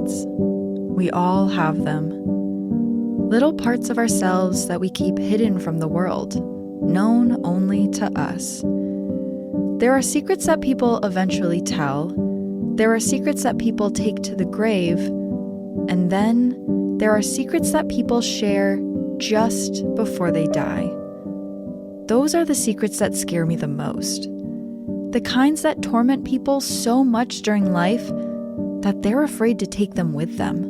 secrets. We all have them. Little parts of ourselves that we keep hidden from the world, known only to us. There are secrets that people eventually tell. There are secrets that people take to the grave. And then there are secrets that people share just before they die. Those are the secrets that scare me the most. The kinds that torment people so much during life that they're afraid to take them with them.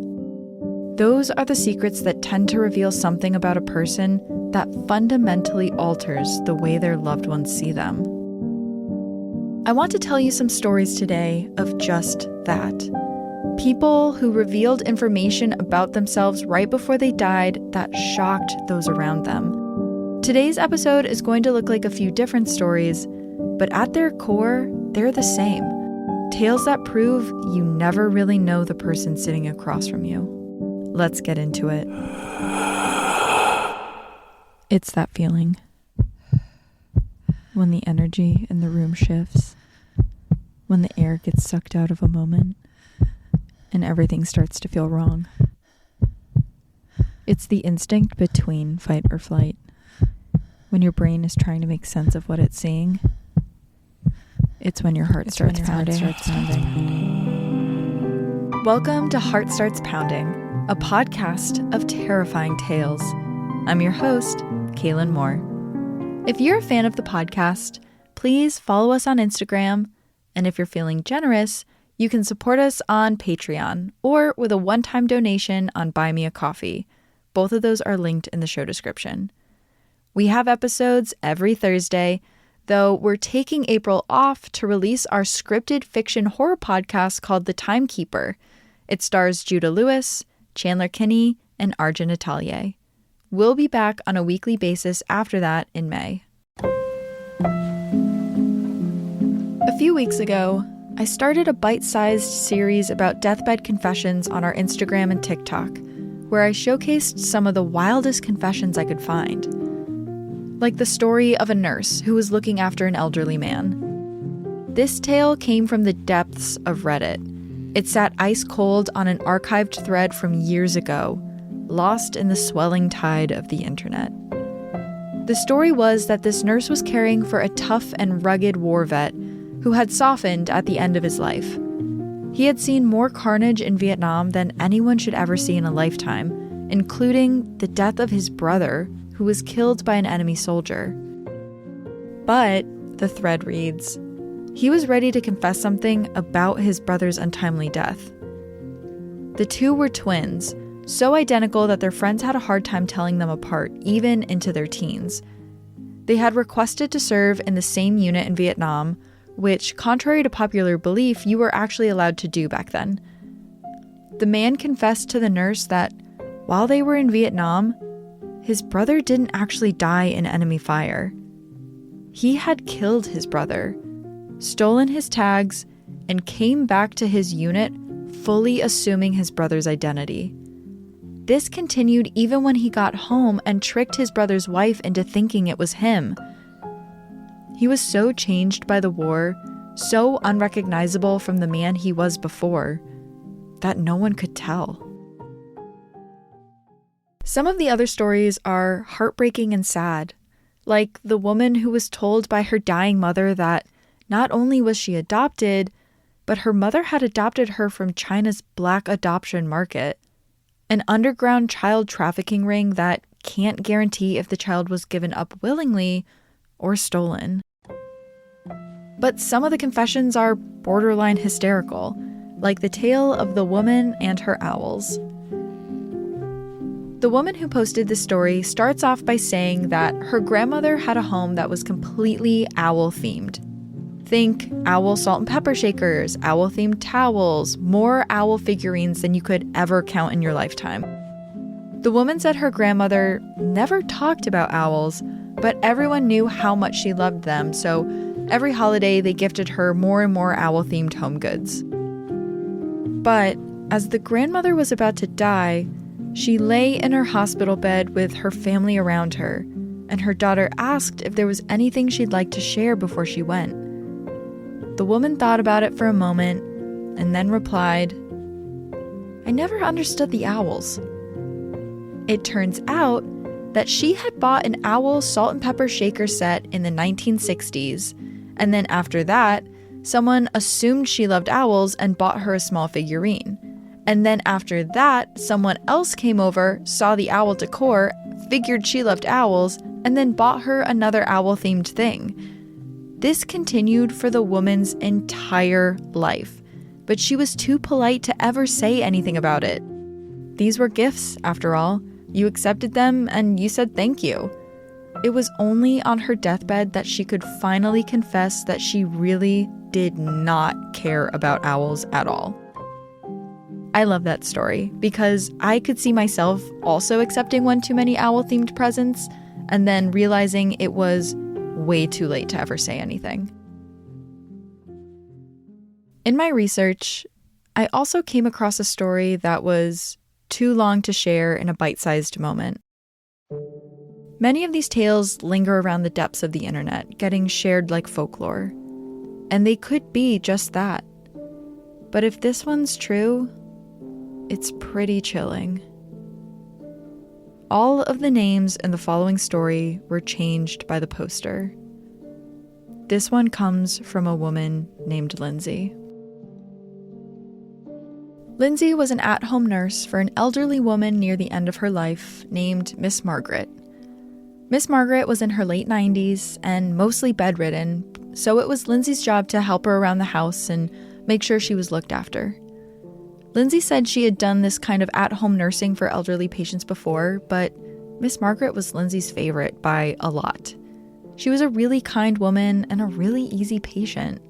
Those are the secrets that tend to reveal something about a person that fundamentally alters the way their loved ones see them. I want to tell you some stories today of just that. People who revealed information about themselves right before they died that shocked those around them. Today's episode is going to look like a few different stories, but at their core, they're the same. Tales that prove you never really know the person sitting across from you. Let's get into it. It's that feeling when the energy in the room shifts, when the air gets sucked out of a moment, and everything starts to feel wrong. It's the instinct between fight or flight, when your brain is trying to make sense of what it's seeing. It's when your heart starts pounding. Welcome to Heart Starts Pounding, a podcast of terrifying tales. I'm your host, Kaylin Moore. If you're a fan of the podcast, please follow us on Instagram, and if you're feeling generous, you can support us on Patreon or with a one-time donation on Buy Me a Coffee. Both of those are linked in the show description. We have episodes every Thursday, though we're taking April off to release our scripted fiction horror podcast called The Timekeeper. It stars Judah Lewis, Chandler Kinney, and Arjun Atelier. We'll be back on a weekly basis after that in May. A few weeks ago, I started a bite-sized series about deathbed confessions on our Instagram and TikTok, where I showcased some of the wildest confessions I could find. Like the story of a nurse who was looking after an elderly man. This tale came from the depths of Reddit. It sat ice cold on an archived thread from years ago, lost in the swelling tide of the internet. The story was that this nurse was caring for a tough and rugged war vet who had softened at the end of his life. He had seen more carnage in Vietnam than anyone should ever see in a lifetime, including the death of his brother, who was killed by an enemy soldier. But, the thread reads, he was ready to confess something about his brother's untimely death. The two were twins, so identical that their friends had a hard time telling them apart, even into their teens. They had requested to serve in the same unit in Vietnam, which, contrary to popular belief, you were actually allowed to do back then. The man confessed to the nurse that while they were in Vietnam, his brother didn't actually die in enemy fire. He had killed his brother, stolen his tags, and came back to his unit fully assuming his brother's identity. This continued even when he got home and tricked his brother's wife into thinking it was him. He was so changed by the war, so unrecognizable from the man he was before, that no one could tell. Some of the other stories are heartbreaking and sad, like the woman who was told by her dying mother that not only was she adopted, but her mother had adopted her from China's black adoption market, an underground child trafficking ring that can't guarantee if the child was given up willingly or stolen. But some of the confessions are borderline hysterical, like the tale of the woman and her owls. The woman who posted this story starts off by saying that her grandmother had a home that was completely owl-themed. Think owl salt and pepper shakers, owl-themed towels, more owl figurines than you could ever count in your lifetime. The woman said her grandmother never talked about owls, but everyone knew how much she loved them, so every holiday they gifted her more and more owl-themed home goods. But as the grandmother was about to die, she lay in her hospital bed with her family around her, and her daughter asked if there was anything she'd like to share before she went. The woman thought about it for a moment, and then replied, I never understood the owls. It turns out that she had bought an owl salt and pepper shaker set in the 1960s, and then after that, someone assumed she loved owls and bought her a small figurine. And then after that, someone else came over, saw the owl decor, figured she loved owls, and then bought her another owl-themed thing. This continued for the woman's entire life, but she was too polite to ever say anything about it. These were gifts, after all. You accepted them and you said thank you. It was only on her deathbed that she could finally confess that she really did not care about owls at all. I love that story because I could see myself also accepting one too many owl-themed presents and then realizing it was way too late to ever say anything. In my research, I also came across a story that was too long to share in a bite-sized moment. Many of these tales linger around the depths of the internet, getting shared like folklore. And they could be just that. But if this one's true, it's pretty chilling. All of the names in the following story were changed by the poster. This one comes from a woman named Lindsay. Lindsay was an at-home nurse for an elderly woman near the end of her life named Miss Margaret. Miss Margaret was in her late 90s and mostly bedridden, so it was Lindsay's job to help her around the house and make sure she was looked after. Lindsay said she had done this kind of at-home nursing for elderly patients before, but Miss Margaret was Lindsay's favorite by a lot. She was a really kind woman and a really easy patient.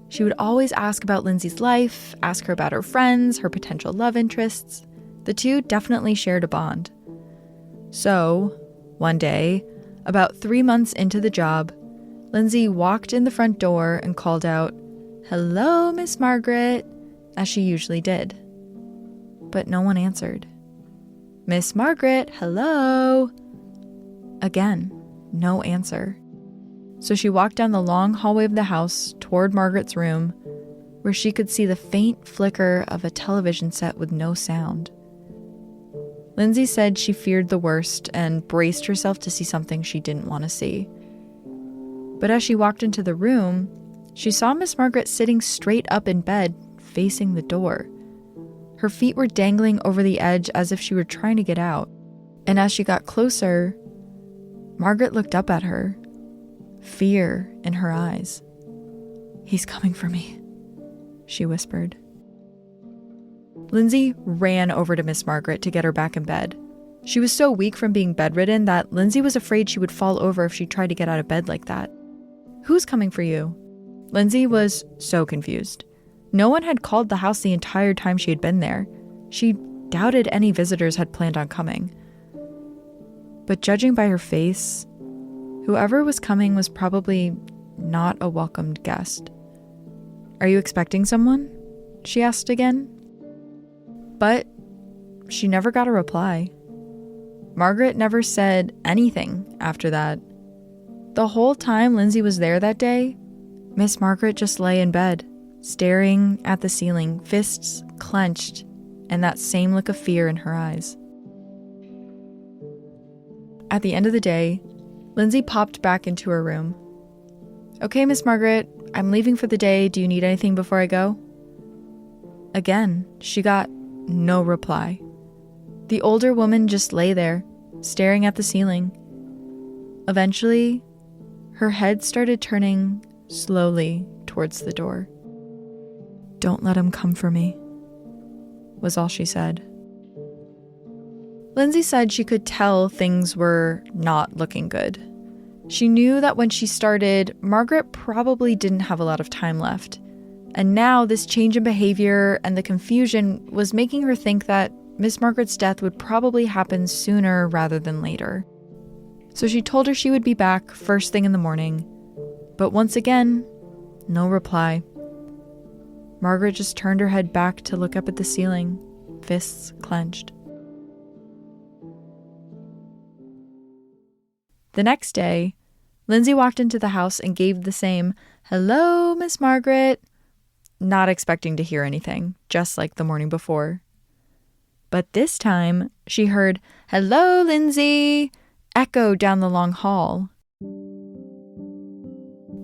She would always ask about Lindsay's life, ask her about her friends, her potential love interests. The two definitely shared a bond. So, one day, about 3 months into the job, Lindsay walked in the front door and called out, "Hello, Miss Margaret," as she usually did. But no one answered. "Miss Margaret, hello." Again, no answer. So she walked down the long hallway of the house toward Margaret's room, where she could see the faint flicker of a television set with no sound. Lindsay said she feared the worst and braced herself to see something she didn't want to see. But as she walked into the room, she saw Miss Margaret sitting straight up in bed, facing the door. Her feet were dangling over the edge as if she were trying to get out. And as she got closer, Margaret looked up at her, fear in her eyes. "He's coming for me," she whispered. Lindsay ran over to Miss Margaret to get her back in bed. She was so weak from being bedridden that Lindsay was afraid she would fall over if she tried to get out of bed like that. "Who's coming for you?" Lindsay was so confused. No one had called the house the entire time she had been there. She doubted any visitors had planned on coming. But judging by her face, whoever was coming was probably not a welcomed guest. "Are you expecting someone?" she asked again. But she never got a reply. Margaret never said anything after that. The whole time Lindsay was there that day, Miss Margaret just lay in bed, staring at the ceiling, fists clenched, and that same look of fear in her eyes. At the end of the day, Lindsay popped back into her room. "Okay, Miss Margaret, I'm leaving for the day. Do you need anything before I go?" Again, she got no reply. The older woman just lay there, staring at the ceiling. Eventually, her head started turning slowly towards the door. "Don't let him come for me," was all she said. Lindsay said she could tell things were not looking good. She knew that when she started, Margaret probably didn't have a lot of time left. And now this change in behavior and the confusion was making her think that Miss Margaret's death would probably happen sooner rather than later. So she told her she would be back first thing in the morning. But once again, no reply. Margaret just turned her head back to look up at the ceiling, fists clenched. The next day, Lindsay walked into the house and gave the same, "Hello, Miss Margaret," not expecting to hear anything, just like the morning before. But this time, she heard, "Hello, Lindsay," echo down the long hall.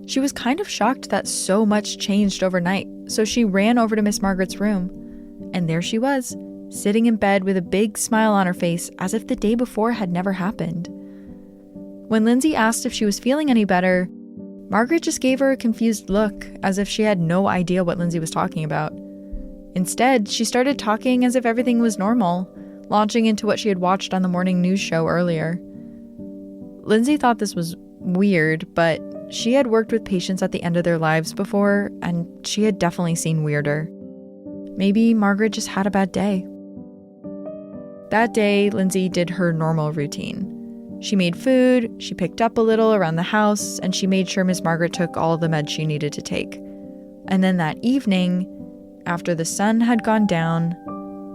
She was kind of shocked that so much changed overnight, so she ran over to Miss Margaret's room. And there she was, sitting in bed with a big smile on her face as if the day before had never happened. When Lindsay asked if she was feeling any better, Margaret just gave her a confused look, as if she had no idea what Lindsay was talking about. Instead, she started talking as if everything was normal, launching into what she had watched on the morning news show earlier. Lindsay thought this was weird, but she had worked with patients at the end of their lives before, and she had definitely seen weirder. Maybe Margaret just had a bad day. That day, Lindsay did her normal routine. She made food, she picked up a little around the house, and she made sure Miss Margaret took all the meds she needed to take. And then that evening, after the sun had gone down,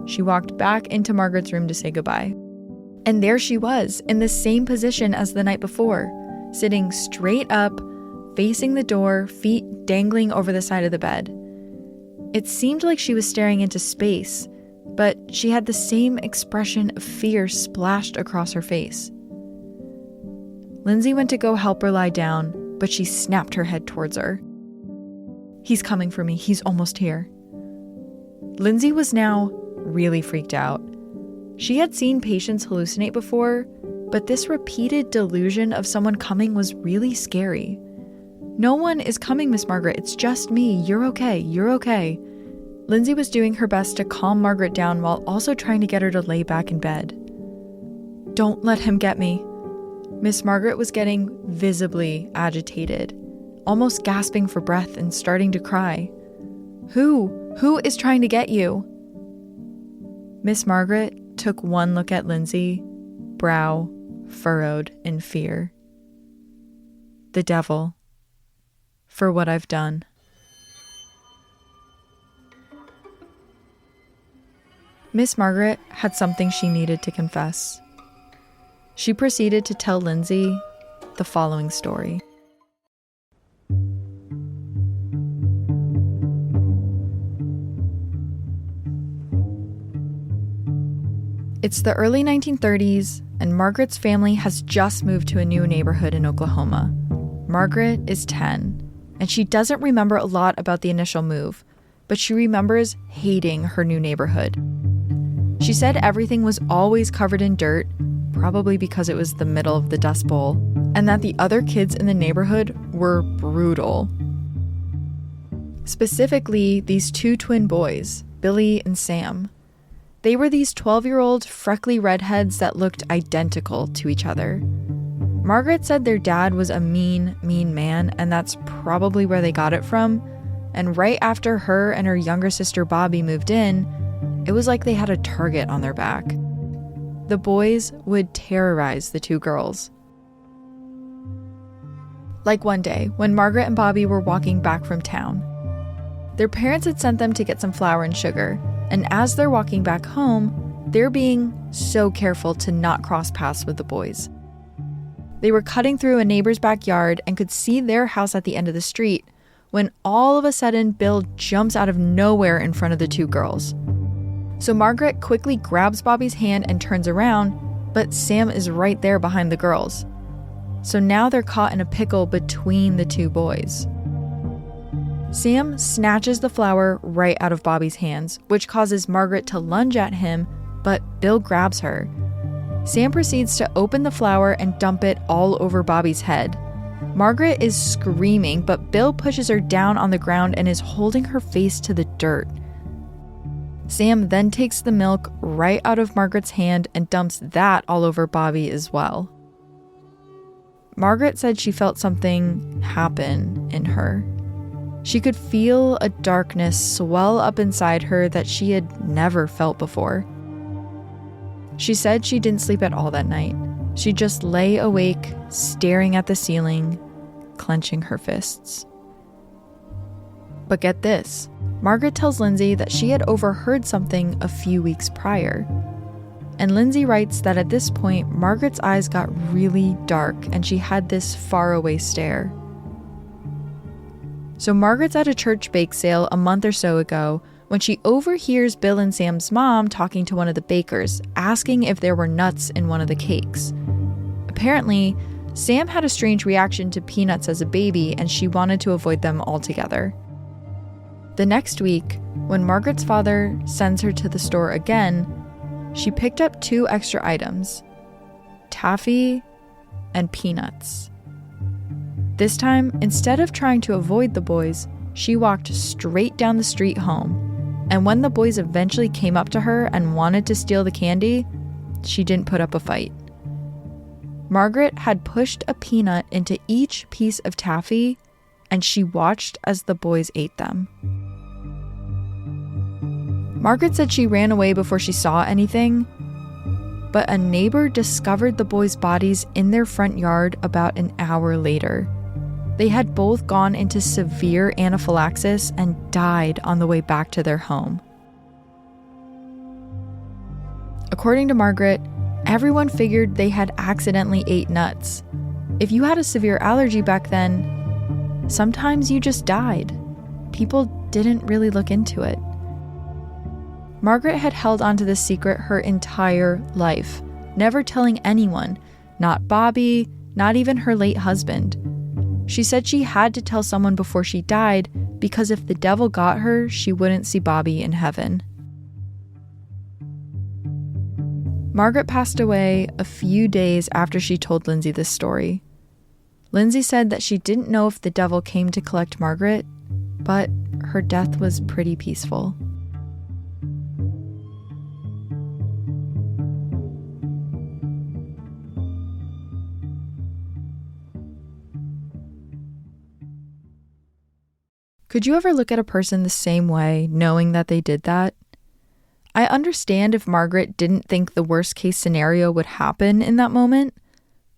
she walked back into Margaret's room to say goodbye. And there she was, in the same position as the night before, sitting straight up, facing the door, feet dangling over the side of the bed. It seemed like she was staring into space, but she had the same expression of fear splashed across her face. Lindsay went to go help her lie down, but she snapped her head towards her. "He's coming for me. He's almost here." Lindsay was now really freaked out. She had seen patients hallucinate before, but this repeated delusion of someone coming was really scary. "No one is coming, Miss Margaret. It's just me. You're okay. You're okay." Lindsay was doing her best to calm Margaret down while also trying to get her to lay back in bed. "Don't let him get me." Miss Margaret was getting visibly agitated, almost gasping for breath and starting to cry. Who is trying to get you?" Miss Margaret took one look at Lindsay, brow furrowed in fear. "The devil, for what I've done." Miss Margaret had something she needed to confess. She proceeded to tell Lindsay the following story. It's the early 1930s, and Margaret's family has just moved to a new neighborhood in Oklahoma. Margaret is 10, and she doesn't remember a lot about the initial move, but she remembers hating her new neighborhood. She said everything was always covered in dirt, probably because it was the middle of the Dust Bowl, and that the other kids in the neighborhood were brutal. Specifically, these two twin boys, Billy and Sam. They were these 12-year-old freckly redheads that looked identical to each other. Margaret said their dad was a mean man, and that's probably where they got it from. And right after her and her younger sister Bobby moved in, it was like they had a target on their back. The boys would terrorize the two girls. Like one day, when Margaret and Bobby were walking back from town. Their parents had sent them to get some flour and sugar, and as they're walking back home, they're being so careful to not cross paths with the boys. They were cutting through a neighbor's backyard and could see their house at the end of the street, when all of a sudden Bill jumps out of nowhere in front of the two girls. So Margaret quickly grabs Bobby's hand and turns around, but Sam is right there behind the girls. So now they're caught in a pickle between the two boys. Sam snatches the flour right out of Bobby's hands, which causes Margaret to lunge at him, but Bill grabs her. Sam proceeds to open the flour and dump it all over Bobby's head. Margaret is screaming, but Bill pushes her down on the ground and is holding her face to the dirt. Sam then takes the milk right out of Margaret's hand and dumps that all over Bobby as well. Margaret said she felt something happen in her. She could feel a darkness swell up inside her that she had never felt before. She said she didn't sleep at all that night. She just lay awake, staring at the ceiling, clenching her fists. But get this, Margaret tells Lindsay that she had overheard something a few weeks prior. And Lindsay writes that at this point, Margaret's eyes got really dark and she had this faraway stare. So Margaret's at a church bake sale a month or so ago when she overhears Bill and Sam's mom talking to one of the bakers, asking if there were nuts in one of the cakes. Apparently, Sam had a strange reaction to peanuts as a baby, and she wanted to avoid them altogether. The next week, when Margaret's father sends her to the store again, she picked up 2 extra items: taffy and peanuts. This time, instead of trying to avoid the boys, she walked straight down the street home. And when the boys eventually came up to her and wanted to steal the candy, she didn't put up a fight. Margaret had pushed a peanut into each piece of taffy, and she watched as the boys ate them. Margaret said she ran away before she saw anything, but a neighbor discovered the boys' bodies in their front yard about an hour later. They had both gone into severe anaphylaxis and died on the way back to their home. According to Margaret, everyone figured they had accidentally ate nuts. If you had a severe allergy back then, sometimes you just died. People didn't really look into it. Margaret had held onto this secret her entire life, never telling anyone, not Bobby, not even her late husband. She said she had to tell someone before she died because if the devil got her, she wouldn't see Bobby in heaven. Margaret passed away a few days after she told Lindsay this story. Lindsay said that she didn't know if the devil came to collect Margaret, but her death was pretty peaceful. Could you ever look at a person the same way, knowing that they did that? I understand if Margaret didn't think the worst case scenario would happen in that moment,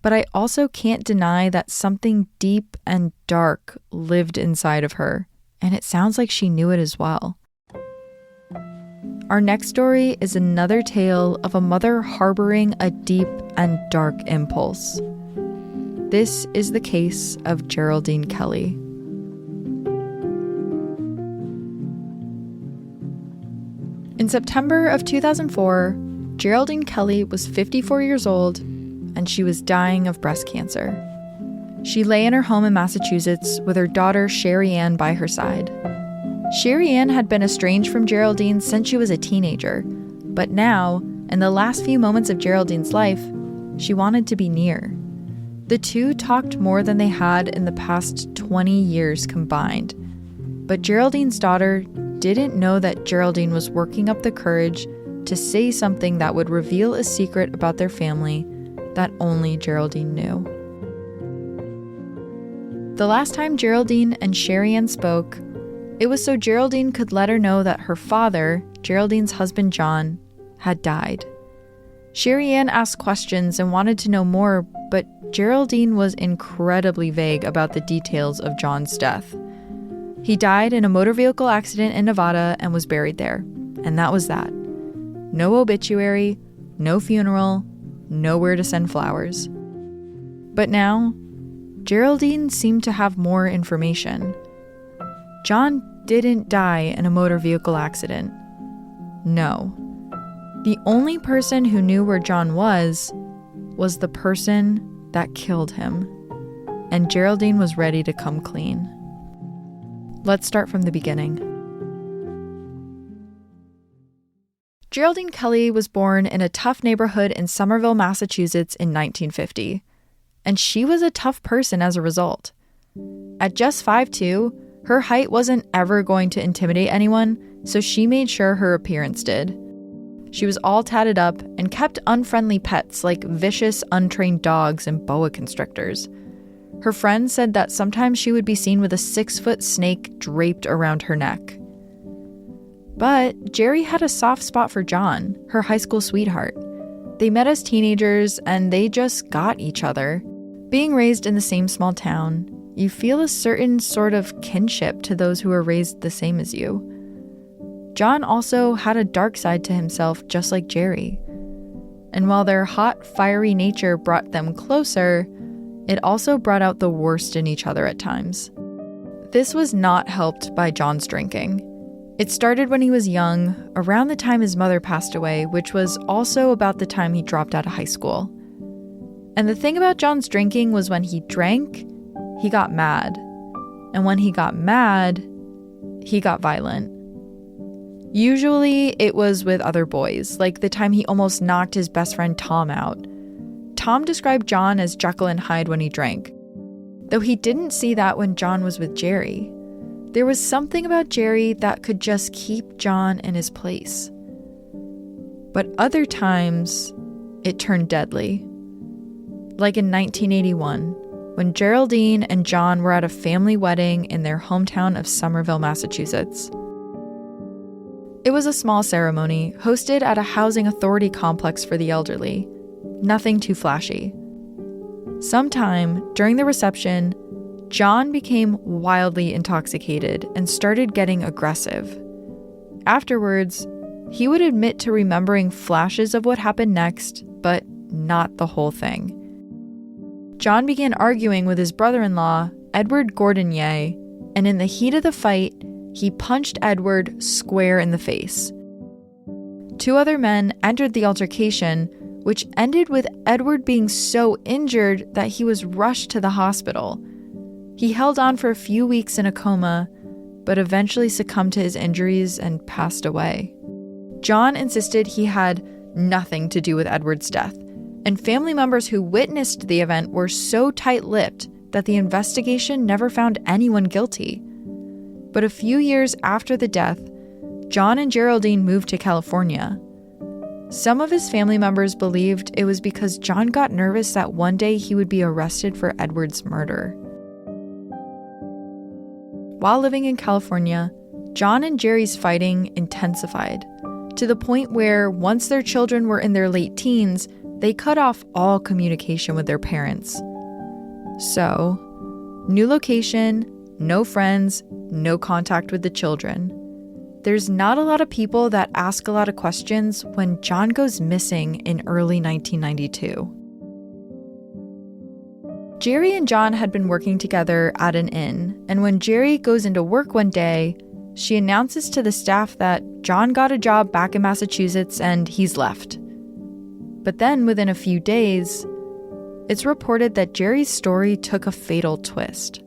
but I also can't deny that something deep and dark lived inside of her, and it sounds like she knew it as well. Our next story is another tale of a mother harboring a deep and dark impulse. This is the case of Geraldine Kelly. In September of 2004, Geraldine Kelly was 54 years old, and she was dying of breast cancer. She lay in her home in Massachusetts with her daughter Sherry Ann by her side. Sherry Ann had been estranged from Geraldine since she was a teenager, but now, in the last few moments of Geraldine's life, she wanted to be near. The two talked more than they had in the past 20 years combined, but Geraldine's daughter didn't know that Geraldine was working up the courage to say something that would reveal a secret about their family that only Geraldine knew. The last time Geraldine and Sherry Ann spoke, it was so Geraldine could let her know that her father, Geraldine's husband John, had died. Sherry Ann asked questions and wanted to know more, but Geraldine was incredibly vague about the details of John's death. He died in a motor vehicle accident in Nevada and was buried there. And that was that. No obituary, no funeral, nowhere to send flowers. But now, Geraldine seemed to have more information. John didn't die in a motor vehicle accident. No. The only person who knew where John was the person that killed him. And Geraldine was ready to come clean. Let's start from the beginning. Geraldine Kelly was born in a tough neighborhood in Somerville, Massachusetts in 1950. And she was a tough person as a result. At just 5'2", her height wasn't ever going to intimidate anyone, so she made sure her appearance did. She was all tatted up and kept unfriendly pets like vicious, untrained dogs and boa constrictors. Her friends said that sometimes she would be seen with a 6-foot snake draped around her neck. But Jerry had a soft spot for John, her high school sweetheart. They met as teenagers and they just got each other. Being raised in the same small town, you feel a certain sort of kinship to those who are raised the same as you. John also had a dark side to himself, just like Jerry. And while their hot, fiery nature brought them closer, it also brought out the worst in each other at times. This was not helped by John's drinking. It started when he was young, around the time his mother passed away, which was also about the time he dropped out of high school. And the thing about John's drinking was when he drank, he got mad. And when he got mad, he got violent. Usually, it was with other boys, like the time he almost knocked his best friend Tom out. Tom described John as Jekyll and Hyde when he drank, though he didn't see that when John was with Jerry. There was something about Jerry that could just keep John in his place. But other times, it turned deadly. Like in 1981, when Geraldine and John were at a family wedding in their hometown of Somerville, Massachusetts. It was a small ceremony hosted at a housing authority complex for the elderly. Nothing too flashy. Sometime during the reception, John became wildly intoxicated and started getting aggressive. Afterwards, he would admit to remembering flashes of what happened next, but not the whole thing. John began arguing with his brother-in-law, Edward Gordonier, and in the heat of the fight, he punched Edward square in the face. 2 other men entered the altercation, which ended with Edward being so injured that he was rushed to the hospital. He held on for a few weeks in a coma, but eventually succumbed to his injuries and passed away. John insisted he had nothing to do with Edward's death, and family members who witnessed the event were so tight-lipped that the investigation never found anyone guilty. But a few years after the death, John and Geraldine moved to California. Some of his family members believed it was because John got nervous that one day he would be arrested for Edward's murder. While living in California, John and Jerry's fighting intensified, to the point where once their children were in their late teens, they cut off all communication with their parents. So, new location, no friends, no contact with the children. There's not a lot of people that ask a lot of questions when John goes missing in early 1992. Jerry and John had been working together at an inn, and when Jerry goes into work one day, she announces to the staff that John got a job back in Massachusetts and he's left. But then within a few days, it's reported that Jerry's story took a fatal twist.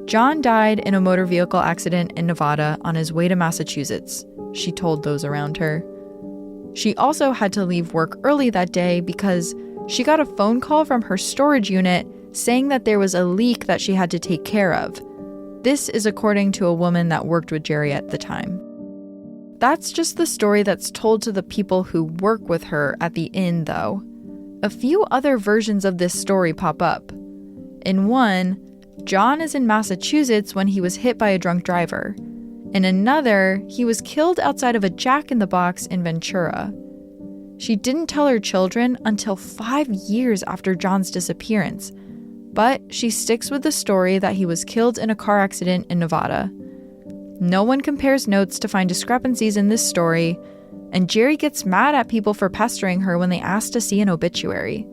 John died in a motor vehicle accident in Nevada on his way to Massachusetts, she told those around her. She also had to leave work early that day because she got a phone call from her storage unit saying that there was a leak that she had to take care of. This is according to a woman that worked with Jerry at the time. That's just the story that's told to the people who work with her at the inn, though. A few other versions of this story pop up. In one, John is in Massachusetts when he was hit by a drunk driver. In another, he was killed outside of a Jack-in-the-Box in Ventura. She didn't tell her children until 5 years after John's disappearance, but she sticks with the story that he was killed in a car accident in Nevada. No one compares notes to find discrepancies in this story, and Jerry gets mad at people for pestering her when they ask to see an obituary.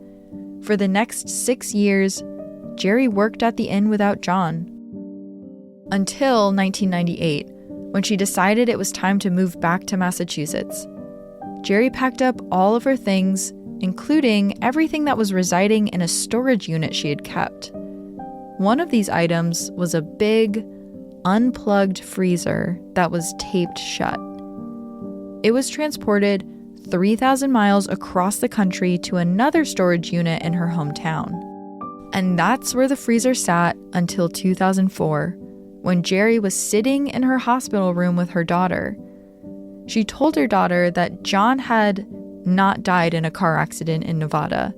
For the next 6 years, Jerry worked at the inn without John. Until 1998, when she decided it was time to move back to Massachusetts. Jerry packed up all of her things, including everything that was residing in a storage unit she had kept. One of these items was a big, unplugged freezer that was taped shut. It was transported 3,000 miles across the country to another storage unit in her hometown. And that's where the freezer sat until 2004, when Jerry was sitting in her hospital room with her daughter. She told her daughter that John had not died in a car accident in Nevada.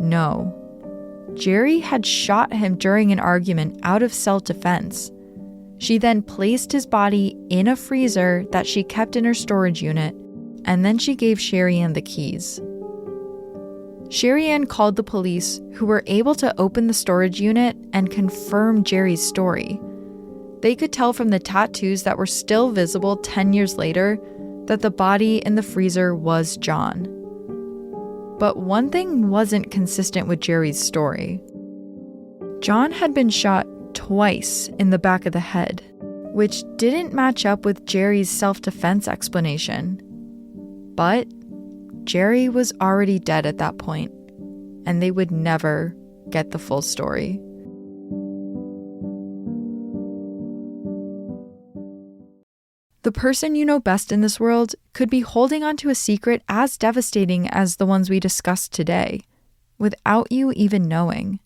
No. Jerry had shot him during an argument out of self-defense. She then placed his body in a freezer that she kept in her storage unit, and then she gave Sherry Ann the keys. Sherry Ann called the police, who were able to open the storage unit and confirm Jerry's story. They could tell from the tattoos that were still visible 10 years later that the body in the freezer was John. But one thing wasn't consistent with Jerry's story. John had been shot twice in the back of the head. which didn't match up with Jerry's self-defense explanation. But Jerry was already dead at that point, and they would never get the full story. The person you know best in this world could be holding onto a secret as devastating as the ones we discussed today, without you even knowing.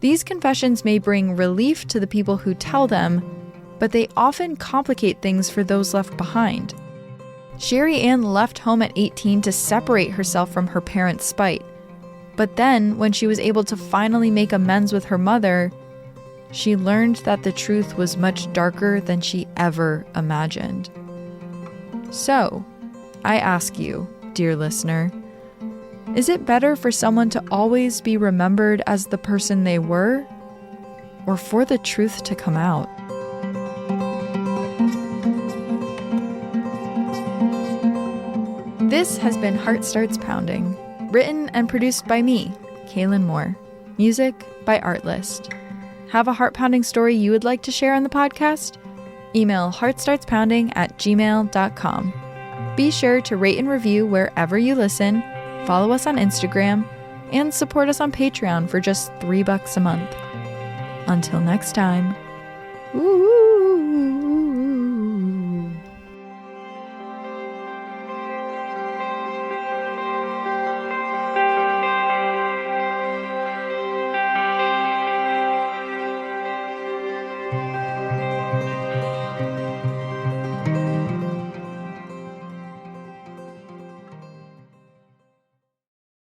These confessions may bring relief to the people who tell them, but they often complicate things for those left behind. Sherry Ann left home at 18 to separate herself from her parents' spite. But then, when she was able to finally make amends with her mother, she learned that the truth was much darker than she ever imagined. So, I ask you, dear listener, is it better for someone to always be remembered as the person they were, or for the truth to come out? This has been Heart Starts Pounding, written and produced by me, Kaylin Moore. Music by Artlist. Have a heart-pounding story you would like to share on the podcast? Email heartstartspounding@gmail.com. Be sure to rate and review wherever you listen, follow us on Instagram, and support us on Patreon for just $3 a month. Until next time. Woo!